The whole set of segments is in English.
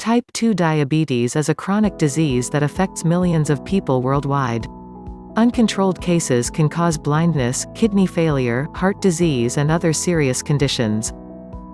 Type 2 diabetes is a chronic disease that affects millions of people worldwide. Uncontrolled cases can cause blindness, kidney failure, heart disease and other serious conditions.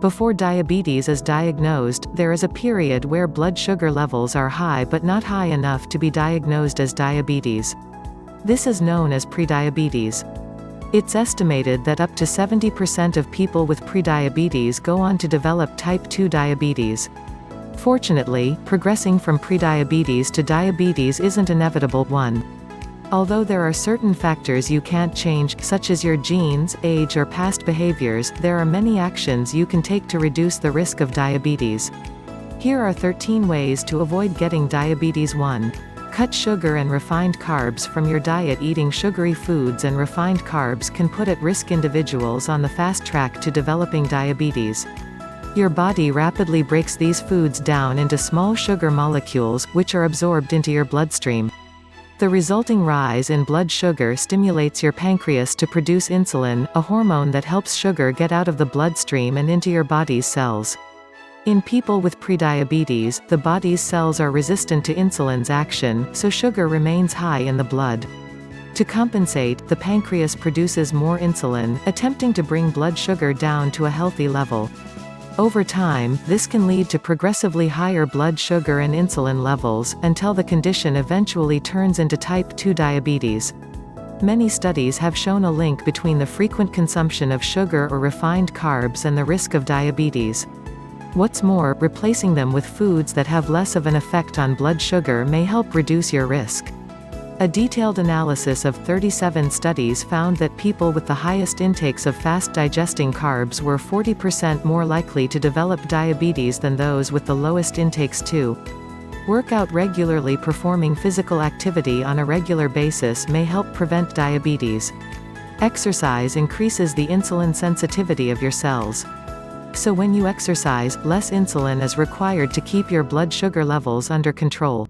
Before diabetes is diagnosed, there is a period where blood sugar levels are high but not high enough to be diagnosed as diabetes. This is known as prediabetes. It's estimated that up to 70% of people with prediabetes go on to develop type 2 diabetes. Fortunately, progressing from prediabetes to diabetes isn't an inevitable one. Although there are certain factors you can't change, such as your genes, age or past behaviors, there are many actions you can take to reduce the risk of diabetes. Here are 13 ways to avoid getting diabetes. 1. Cut sugar and refined carbs from your diet. Eating sugary foods and refined carbs can put at risk individuals on the fast track to developing diabetes. Your body rapidly breaks these foods down into small sugar molecules, which are absorbed into your bloodstream. The resulting rise in blood sugar stimulates your pancreas to produce insulin, a hormone that helps sugar get out of the bloodstream and into your body's cells. In people with prediabetes, the body's cells are resistant to insulin's action, so sugar remains high in the blood. To compensate, the pancreas produces more insulin, attempting to bring blood sugar down to a healthy level. Over time, this can lead to progressively higher blood sugar and insulin levels, until the condition eventually turns into type 2 diabetes. Many studies have shown a link between the frequent consumption of sugar or refined carbs and the risk of diabetes. What's more, replacing them with foods that have less of an effect on blood sugar may help reduce your risk. A detailed analysis of 37 studies found that people with the highest intakes of fast-digesting carbs were 40% more likely to develop diabetes than those with the lowest intakes too. Work out regularly. Performing physical activity on a regular basis may help prevent diabetes. Exercise increases the insulin sensitivity of your cells. So when you exercise, less insulin is required to keep your blood sugar levels under control.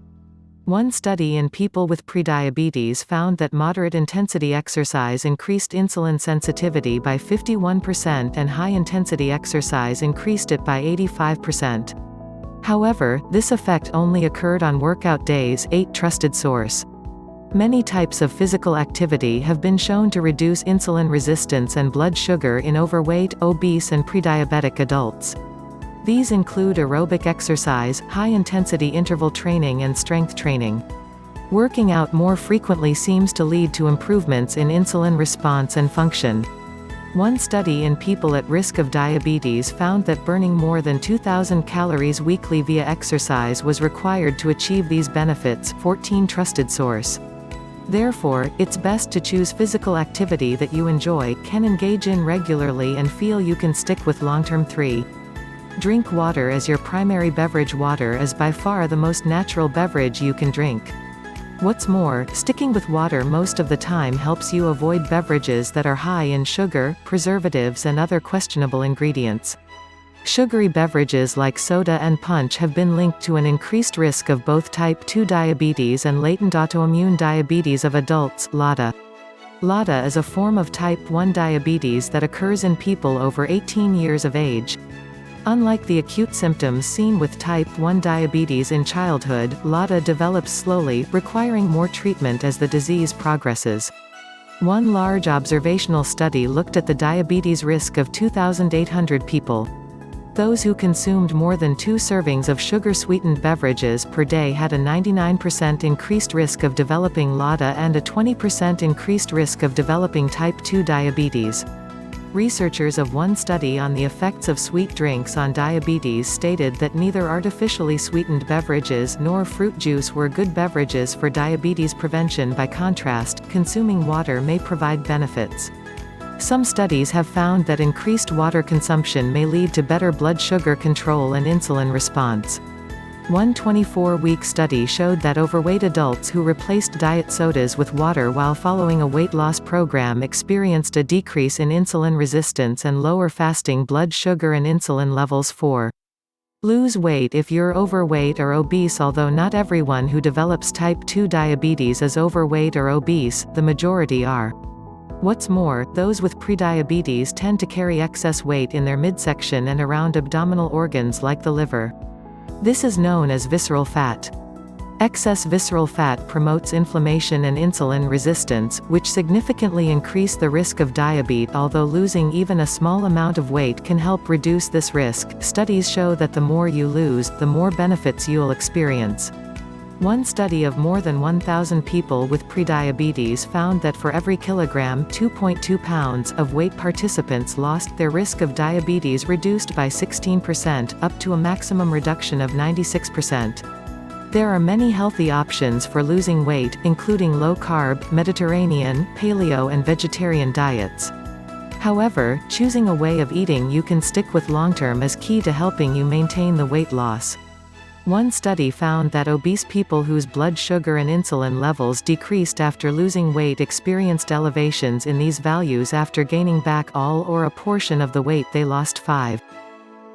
One study in people with prediabetes found that moderate-intensity exercise increased insulin sensitivity by 51% and high-intensity exercise increased it by 85%. However, this effect only occurred on workout days. 8 Trusted source. Many types of physical activity have been shown to reduce insulin resistance and blood sugar in overweight, obese and prediabetic adults. These include aerobic exercise, high-intensity interval training and strength training. Working out more frequently seems to lead to improvements in insulin response and function. One study in people at risk of diabetes found that burning more than 2,000 calories weekly via exercise was required to achieve these benefits. 14 Trusted source. Therefore, it's best to choose physical activity that you enjoy, can engage in regularly and feel you can stick with long-term. 3. Drink water as your primary beverage. Water is by far the most natural beverage you can drink. What's more, sticking with water most of the time helps you avoid beverages that are high in sugar, preservatives and other questionable ingredients. Sugary beverages like soda and punch have been linked to an increased risk of both type 2 diabetes and latent autoimmune diabetes of adults. LADA. LADA is a form of type 1 diabetes that occurs in people over 18 years of age. Unlike the acute symptoms seen with type 1 diabetes in childhood, LADA develops slowly, requiring more treatment as the disease progresses. One large observational study looked at the diabetes risk of 2,800 people. Those who consumed more than 2 servings of sugar-sweetened beverages per day had a 99% increased risk of developing LADA and a 20% increased risk of developing type 2 diabetes. Researchers of one study on the effects of sweet drinks on diabetes stated that neither artificially sweetened beverages nor fruit juice were good beverages for diabetes prevention. By contrast, consuming water may provide benefits. Some studies have found that increased water consumption may lead to better blood sugar control and insulin response. One 24-week study showed that overweight adults who replaced diet sodas with water while following a weight loss program experienced a decrease in insulin resistance and lower fasting blood sugar and insulin levels. 4. Lose weight if you're overweight or obese. Although not everyone who develops type 2 diabetes is overweight or obese, the majority are. What's more, those with prediabetes tend to carry excess weight in their midsection and around abdominal organs like the liver. This is known as visceral fat. Excess visceral fat promotes inflammation and insulin resistance, which significantly increase the risk of diabetes. Although losing even a small amount of weight can help reduce this risk, studies show that the more you lose, the more benefits you'll experience. One study of more than 1,000 people with prediabetes found that for every kilogram 2.2 pounds of weight, participants lost, their risk of diabetes reduced by 16%, up to a maximum reduction of 96%. There are many healthy options for losing weight, including low-carb, Mediterranean, paleo and vegetarian diets. However, choosing a way of eating you can stick with long-term is key to helping you maintain the weight loss. One study found that obese people whose blood sugar and insulin levels decreased after losing weight experienced elevations in these values after gaining back all or a portion of the weight they lost. 5.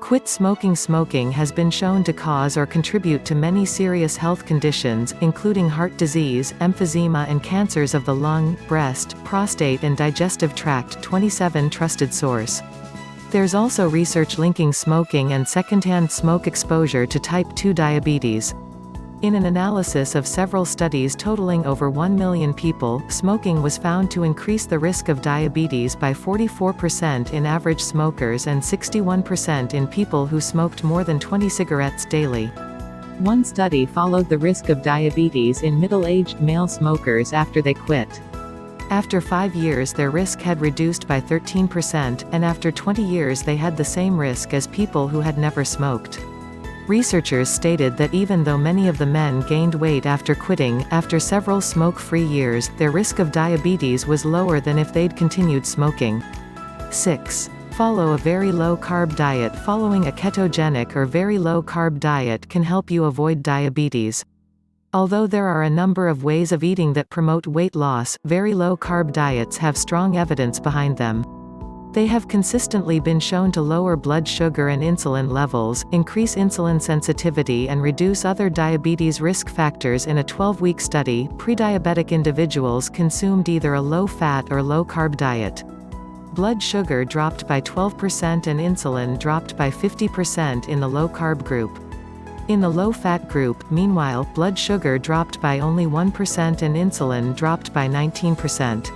Quit smoking. Smoking has been shown to cause or contribute to many serious health conditions, including heart disease, emphysema and cancers of the lung, breast, prostate and digestive tract. 27 Trusted source. There's also research linking smoking and secondhand smoke exposure to type 2 diabetes. In an analysis of several studies totaling over 1 million people, smoking was found to increase the risk of diabetes by 44% in average smokers and 61% in people who smoked more than 20 cigarettes daily. One study followed the risk of diabetes in middle-aged male smokers after they quit. After 5 years their risk had reduced by 13%, and after 20 years they had the same risk as people who had never smoked. Researchers stated that even though many of the men gained weight after quitting, after several smoke-free years, their risk of diabetes was lower than if they'd continued smoking. 6. Follow a very low-carb diet. Following a ketogenic or very low-carb diet can help you avoid diabetes. Although there are a number of ways of eating that promote weight loss, very low-carb diets have strong evidence behind them. They have consistently been shown to lower blood sugar and insulin levels, increase insulin sensitivity and reduce other diabetes risk factors. In a 12-week study, prediabetic individuals consumed either a low-fat or low-carb diet. Blood sugar dropped by 12% and insulin dropped by 50% in the low-carb group. In the low-fat group, meanwhile, blood sugar dropped by only 1% and insulin dropped by 19%.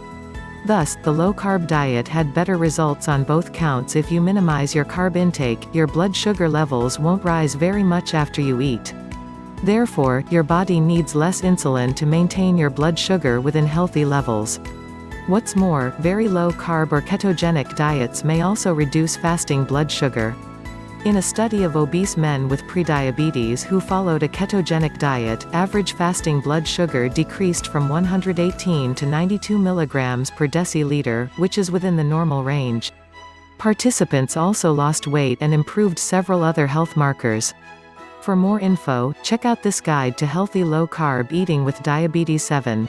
Thus, the low-carb diet had better results on both counts. If you minimize your carb intake, your blood sugar levels won't rise very much after you eat. Therefore, your body needs less insulin to maintain your blood sugar within healthy levels. What's more, very low-carb or ketogenic diets may also reduce fasting blood sugar. In a study of obese men with prediabetes who followed a ketogenic diet, average fasting blood sugar decreased from 118 to 92 mg per deciliter, which is within the normal range. Participants also lost weight and improved several other health markers. For more info, check out this guide to healthy low-carb eating with diabetes. 7.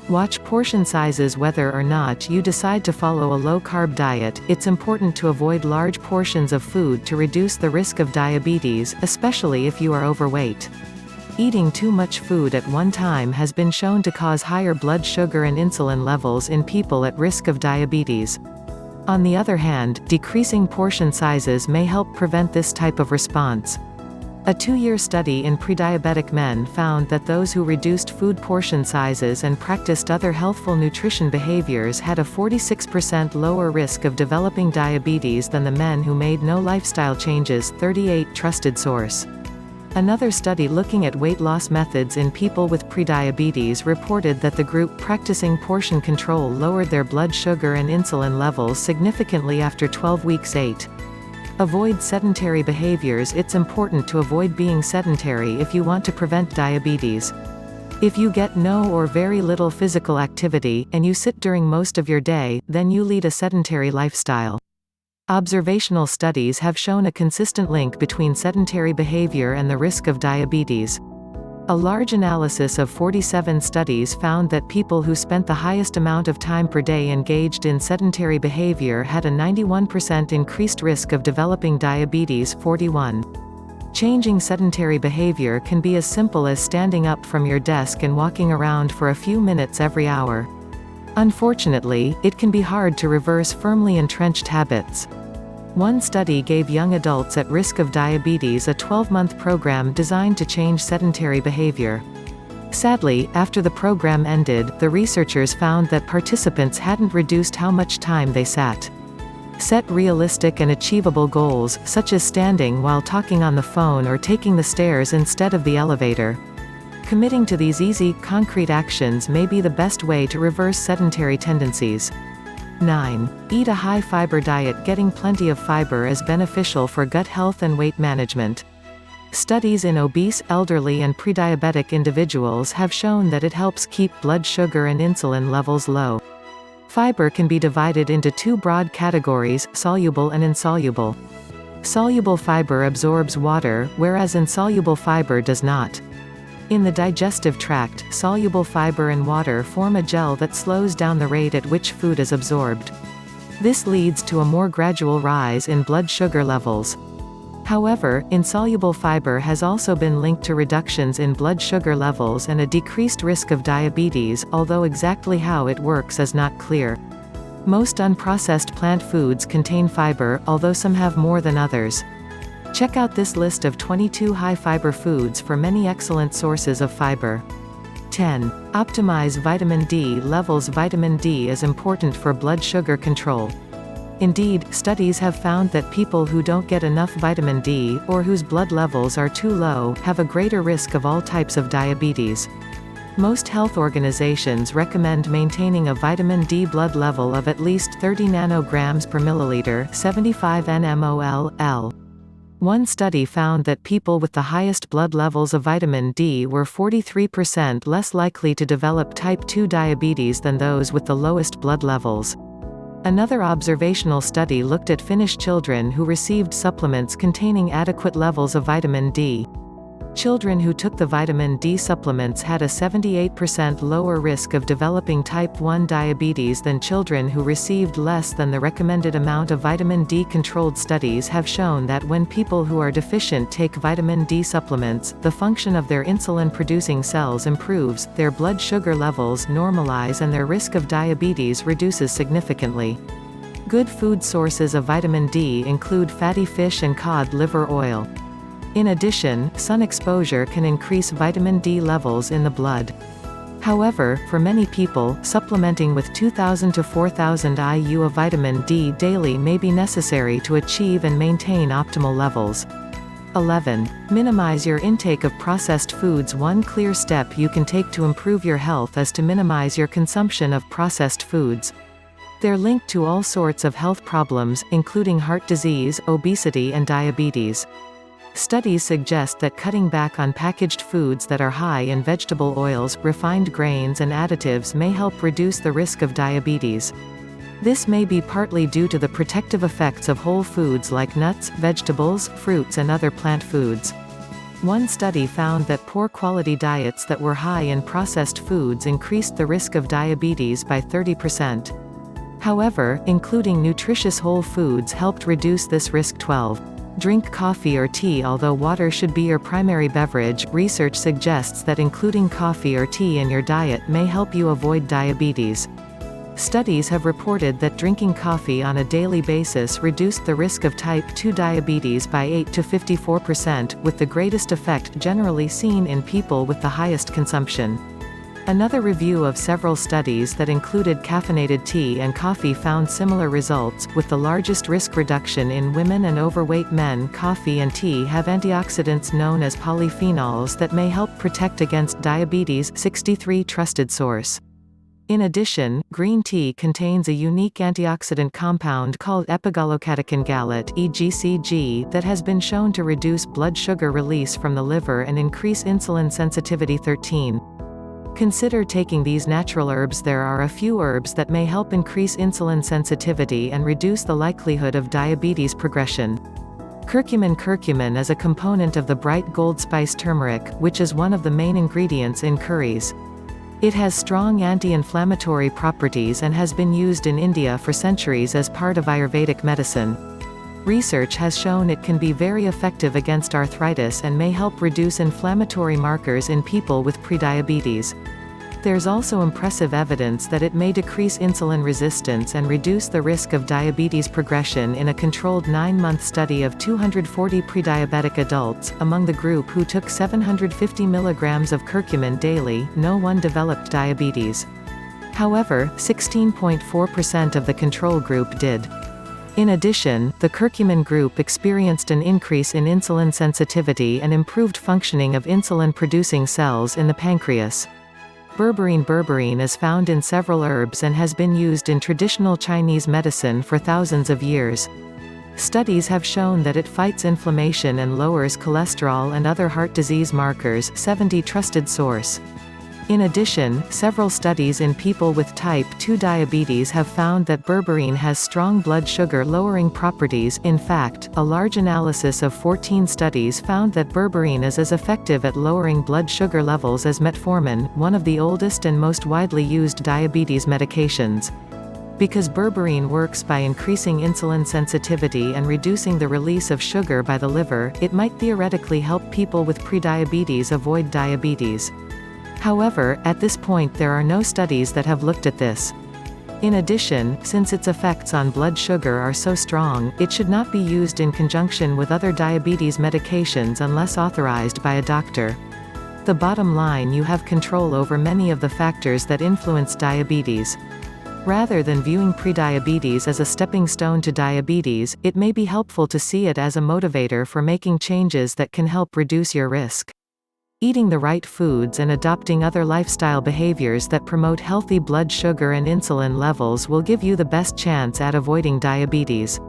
Watch portion sizes. Whether or not you decide to follow a low-carb diet, it's important to avoid large portions of food to reduce the risk of diabetes, especially if you are overweight. Eating too much food at one time has been shown to cause higher blood sugar and insulin levels in people at risk of diabetes. On the other hand, decreasing portion sizes may help prevent this type of response. A 2-year study in prediabetic men found that those who reduced food portion sizes and practiced other healthful nutrition behaviors had a 46% lower risk of developing diabetes than the men who made no lifestyle changes. 38 Trusted source. Another study looking at weight loss methods in people with prediabetes reported that the group practicing portion control lowered their blood sugar and insulin levels significantly after 12 weeks. 8. Avoid sedentary behaviors. It's important to avoid being sedentary if you want to prevent diabetes. If you get no or very little physical activity, and you sit during most of your day, then you lead a sedentary lifestyle. Observational studies have shown a consistent link between sedentary behavior and the risk of diabetes. A large analysis of 47 studies found that people who spent the highest amount of time per day engaged in sedentary behavior had a 91% increased risk of developing diabetes. 41. Changing sedentary behavior can be as simple as standing up from your desk and walking around for a few minutes every hour. Unfortunately, it can be hard to reverse firmly entrenched habits. One study gave young adults at risk of diabetes a 12-month program designed to change sedentary behavior. Sadly, after the program ended, the researchers found that participants hadn't reduced how much time they sat. Set realistic and achievable goals, such as standing while talking on the phone or taking the stairs instead of the elevator. Committing to these easy, concrete actions may be the best way to reverse sedentary tendencies. 9. Eat a high-fiber diet. Getting plenty of fiber is beneficial for gut health and weight management. Studies in obese, elderly and prediabetic individuals have shown that it helps keep blood sugar and insulin levels low. Fiber can be divided into two broad categories, soluble and insoluble. Soluble fiber absorbs water, whereas insoluble fiber does not. In the digestive tract, soluble fiber and water form a gel that slows down the rate at which food is absorbed. This leads to a more gradual rise in blood sugar levels. However, insoluble fiber has also been linked to reductions in blood sugar levels and a decreased risk of diabetes, although exactly how it works is not clear. Most unprocessed plant foods contain fiber, although some have more than others. Check out this list of 22 high-fiber foods for many excellent sources of fiber. 10. Optimize vitamin D levels. Vitamin D is important for blood sugar control. Indeed, studies have found that people who don't get enough vitamin D, or whose blood levels are too low, have a greater risk of all types of diabetes. Most health organizations recommend maintaining a vitamin D blood level of at least 30 nanograms per milliliter, 75 nmol/L. One study found that people with the highest blood levels of vitamin D were 43% less likely to develop type 2 diabetes than those with the lowest blood levels. Another observational study looked at Finnish children who received supplements containing adequate levels of vitamin D. Children who took the vitamin D supplements had a 78% lower risk of developing type 1 diabetes than children who received less than the recommended amount of vitamin D. Controlled studies have shown that when people who are deficient take vitamin D supplements, the function of their insulin-producing cells improves, their blood sugar levels normalize and their risk of diabetes reduces significantly. Good food sources of vitamin D include fatty fish and cod liver oil. In addition, sun exposure can increase vitamin D levels in the blood. However, for many people, supplementing with 2,000 to 4,000 IU of vitamin D daily may be necessary to achieve and maintain optimal levels. 11. Minimize your intake of processed foods. One clear step you can take to improve your health is to minimize your consumption of processed foods. They're linked to all sorts of health problems, including heart disease, obesity and diabetes. Studies suggest that cutting back on packaged foods that are high in vegetable oils, refined grains and additives may help reduce the risk of diabetes. This may be partly due to the protective effects of whole foods like nuts, vegetables, fruits and other plant foods. One study found that poor quality diets that were high in processed foods increased the risk of diabetes by 30%. However, including nutritious whole foods helped reduce this risk. 12. Drink coffee or tea. Although water should be your primary beverage, research suggests that including coffee or tea in your diet may help you avoid diabetes. Studies have reported that drinking coffee on a daily basis reduced the risk of type 2 diabetes by 8 to 54%, with the greatest effect generally seen in people with the highest consumption. Another review of several studies that included caffeinated tea and coffee found similar results, with the largest risk reduction in women and overweight men. Coffee and tea have antioxidants known as polyphenols that may help protect against diabetes. 63 Trusted source. In addition, green tea contains a unique antioxidant compound called epigallocatechin gallate (EGCG) that has been shown to reduce blood sugar release from the liver and increase insulin sensitivity. 13. Consider taking these natural herbs. There are a few herbs that may help increase insulin sensitivity and reduce the likelihood of diabetes progression. Curcumin. Curcumin is a component of the bright gold spice turmeric, which is one of the main ingredients in curries. It has strong anti-inflammatory properties and has been used in India for centuries as part of Ayurvedic medicine. Research has shown it can be very effective against arthritis and may help reduce inflammatory markers in people with prediabetes. There's also impressive evidence that it may decrease insulin resistance and reduce the risk of diabetes progression in a controlled 9-month study of 240 prediabetic adults. Among the group who took 750 mg of curcumin daily, no one developed diabetes. However, 16.4% of the control group did. In addition, the curcumin group experienced an increase in insulin sensitivity and improved functioning of insulin-producing cells in the pancreas. Berberine is found in several herbs and has been used in traditional Chinese medicine for thousands of years. Studies have shown that it fights inflammation and lowers cholesterol and other heart disease markers. 70 trusted source. In addition, several studies in people with type 2 diabetes have found that berberine has strong blood sugar lowering properties. In fact, a large analysis of 14 studies found that berberine is as effective at lowering blood sugar levels as metformin, one of the oldest and most widely used diabetes medications. Because berberine works by increasing insulin sensitivity and reducing the release of sugar by the liver, it might theoretically help people with prediabetes avoid diabetes. However, at this point there are no studies that have looked at this. In addition, since its effects on blood sugar are so strong, it should not be used in conjunction with other diabetes medications unless authorized by a doctor. The bottom line: you have control over many of the factors that influence diabetes. Rather than viewing prediabetes as a stepping stone to diabetes, it may be helpful to see it as a motivator for making changes that can help reduce your risk. Eating the right foods and adopting other lifestyle behaviors that promote healthy blood sugar and insulin levels will give you the best chance at avoiding diabetes.